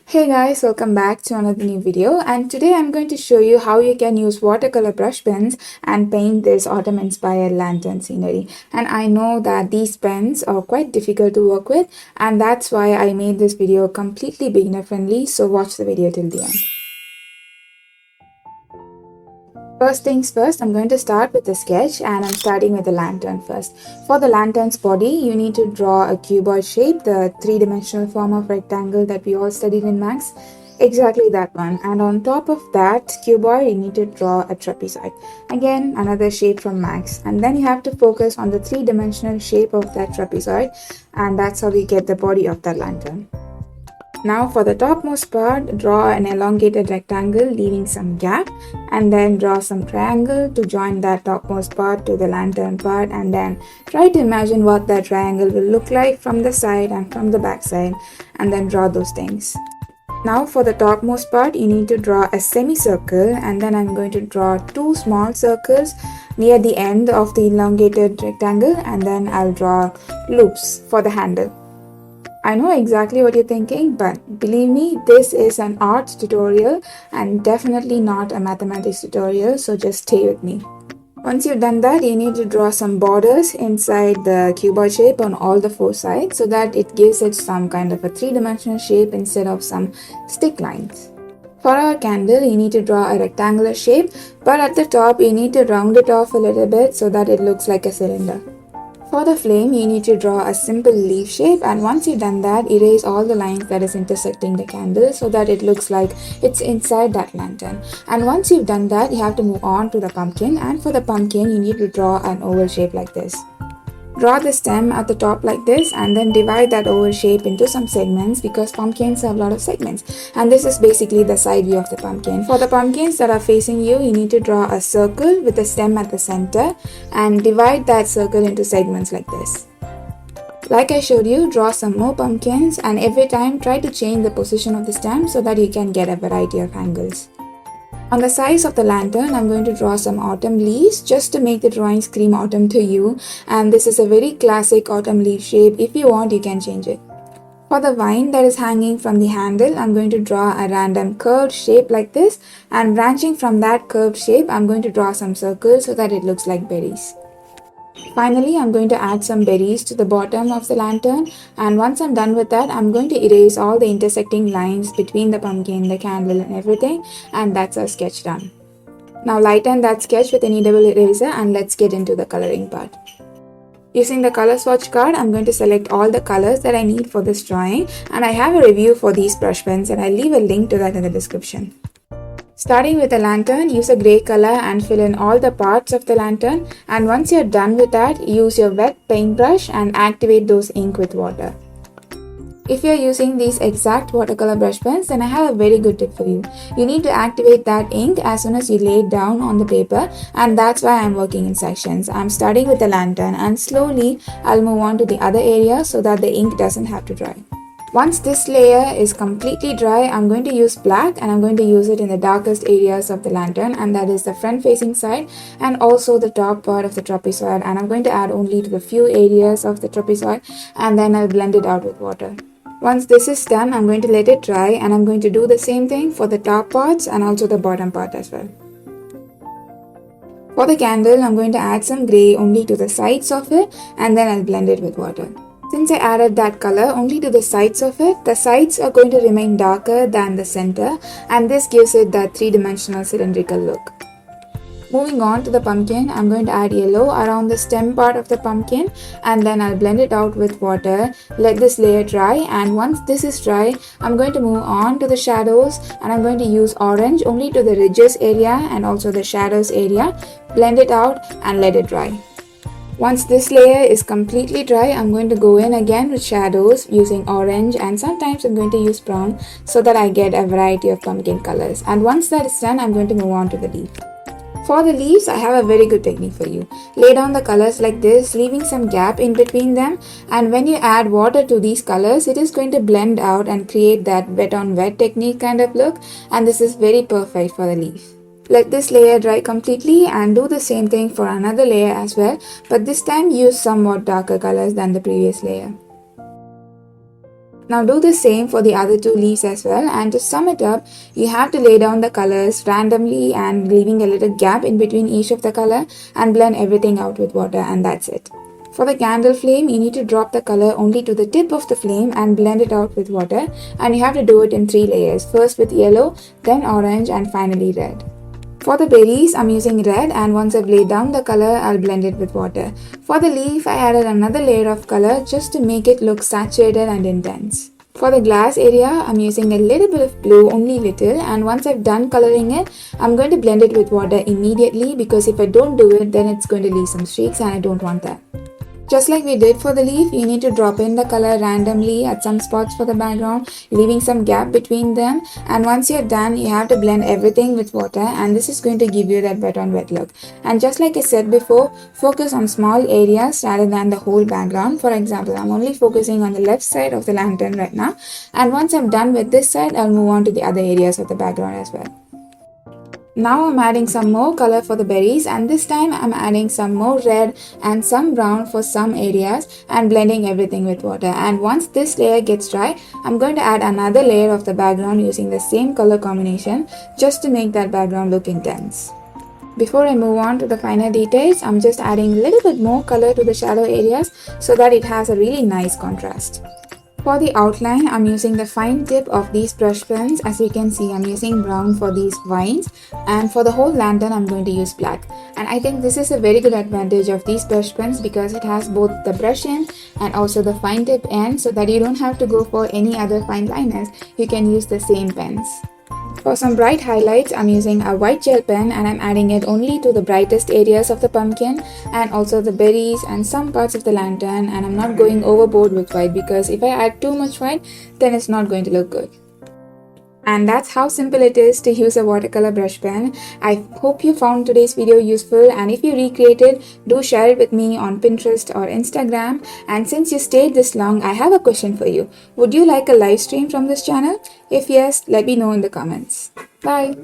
Hey guys, welcome back to another new video, and today I'm going to show you how you can use watercolor brush pens and paint this autumn inspired lantern scenery. And I know that these pens are quite difficult to work with, and that's why I made this video completely beginner friendly, so watch the video till the end. First things first, I'm going to start with the sketch, and I'm starting with the lantern first. For the lantern's body, you need to draw a cuboid shape, the three-dimensional form of rectangle that we all studied in Max. Exactly that one. And on top of that cuboid, you need to draw a trapezoid. Again, another shape from Max. And then you have to focus on the three-dimensional shape of that trapezoid, and that's how we get the body of that lantern. Now for the topmost part, draw an elongated rectangle leaving some gap, and then draw some triangle to join that topmost part to the lantern part, and then try to imagine what that triangle will look like from the side and from the back side, and then draw those things. Now for the topmost part, you need to draw a semicircle, and then I'm going to draw two small circles near the end of the elongated rectangle, and then I'll draw loops for the handle. I know exactly what you're thinking, but believe me, this is an art tutorial and definitely not a mathematics tutorial, so just stay with me. Once you've done that, you need to draw some borders inside the cuboid shape on all the four sides so that it gives it some kind of a three-dimensional shape instead of some stick lines. For our candle, you need to draw a rectangular shape, but at the top you need to round it off a little bit so that it looks like a cylinder. For the flame, you need to draw a simple leaf shape, and once you've done that, erase all the lines that is intersecting the candle so that it looks like it's inside that lantern. And once you've done that, you have to move on to the pumpkin, and for the pumpkin, you need to draw an oval shape like this. Draw the stem at the top like this, and then divide that oval shape into some segments because pumpkins have a lot of segments, and this is basically the side view of the pumpkin. For the pumpkins that are facing you, you need to draw a circle with the stem at the center and divide that circle into segments like this. Like I showed you, draw some more pumpkins, and every time try to change the position of the stem so that you can get a variety of angles. On the sides of the lantern, I'm going to draw some autumn leaves just to make the drawing scream autumn to you, and this is a very classic autumn leaf shape. If you want, you can change it. For the vine that is hanging from the handle, I'm going to draw a random curved shape like this, and branching from that curved shape, I'm going to draw some circles so that it looks like berries. Finally, I'm going to add some berries to the bottom of the lantern, and once I'm done with that, I'm going to erase all the intersecting lines between the pumpkin, the candle and everything, and that's our sketch done. Now lighten that sketch with any double eraser and let's get into the coloring part. Using the color swatch card, I'm going to select all the colors that I need for this drawing, and I have a review for these brush pens and I'll leave a link to that in the description. Starting with the lantern, use a grey color and fill in all the parts of the lantern, and once you're done with that, use your wet paintbrush and activate those ink with water. If you're using these exact watercolor brush pens, then I have a very good tip for you. You need to activate that ink as soon as you lay it down on the paper, and that's why I'm working in sections. I'm starting with the lantern and slowly I'll move on to the other area so that the ink doesn't have to dry. Once this layer is completely dry, I'm going to use black and I'm going to use it in the darkest areas of the lantern, and that is the front facing side and also the top part of the trapezoid, and I'm going to add only to the few areas of the trapezoid, and then I'll blend it out with water. Once this is done, I'm going to let it dry, and I'm going to do the same thing for the top parts and also the bottom part as well. For the candle, I'm going to add some grey only to the sides of it, and then I'll blend it with water. Since I added that color only to the sides of it, the sides are going to remain darker than the center, and this gives it that three-dimensional cylindrical look. Moving on to the pumpkin, I'm going to add yellow around the stem part of the pumpkin, and then I'll blend it out with water, let this layer dry, and once this is dry, I'm going to move on to the shadows, and I'm going to use orange only to the ridges area and also the shadows area, blend it out and let it dry. Once this layer is completely dry, I'm going to go in again with shadows using orange, and sometimes I'm going to use brown so that I get a variety of pumpkin colors. And once that is done, I'm going to move on to the leaf. For the leaves, I have a very good technique for you. Lay down the colors like this, leaving some gap in between them, and when you add water to these colors, it is going to blend out and create that wet on wet technique kind of look, and this is very perfect for the leaf. Let this layer dry completely and do the same thing for another layer as well, but this time use somewhat darker colors than the previous layer. Now do the same for the other two leaves as well, and to sum it up, you have to lay down the colors randomly and leaving a little gap in between each of the color and blend everything out with water, and that's it. For the candle flame, you need to drop the color only to the tip of the flame and blend it out with water, and you have to do it in 3 layers, first with yellow, then orange, and finally red. For the berries, I'm using red, and once I've laid down the color, I'll blend it with water. For the leaf, I added another layer of color just to make it look saturated and intense. For the glass area, I'm using a little bit of blue, only little, and once I've done coloring it, I'm going to blend it with water immediately, because if I don't do it, then it's going to leave some streaks and I don't want that. Just like we did for the leaf, you need to drop in the color randomly at some spots for the background, leaving some gap between them. And once you're done, you have to blend everything with water, and this is going to give you that wet on wet look. And just like I said before, focus on small areas rather than the whole background. For example, I'm only focusing on the left side of the lantern right now. And once I'm done with this side, I'll move on to the other areas of the background as well. Now I'm adding some more color for the berries, and this time I'm adding some more red and some brown for some areas and blending everything with water. And once this layer gets dry, I'm going to add another layer of the background using the same color combination just to make that background look intense. Before I move on to the finer details, I'm just adding a little bit more color to the shadow areas so that it has a really nice contrast. For the outline, I'm using the fine tip of these brush pens. As you can see, I'm using brown for these vines, and for the whole lantern, I'm going to use black. And I think this is a very good advantage of these brush pens because it has both the brush end and also the fine tip end, so that you don't have to go for any other fine liners. You can use the same pens. For some bright highlights, I'm using a white gel pen, and I'm adding it only to the brightest areas of the pumpkin and also the berries and some parts of the lantern, and I'm not going overboard with white because if I add too much white, then it's not going to look good. And that's how simple it is to use a watercolor brush pen. I hope you found today's video useful, and if you recreated, do share it with me on Pinterest or Instagram. And since you stayed this long, I have a question for you. Would you like a live stream from this channel? If yes, let me know in the comments. Bye!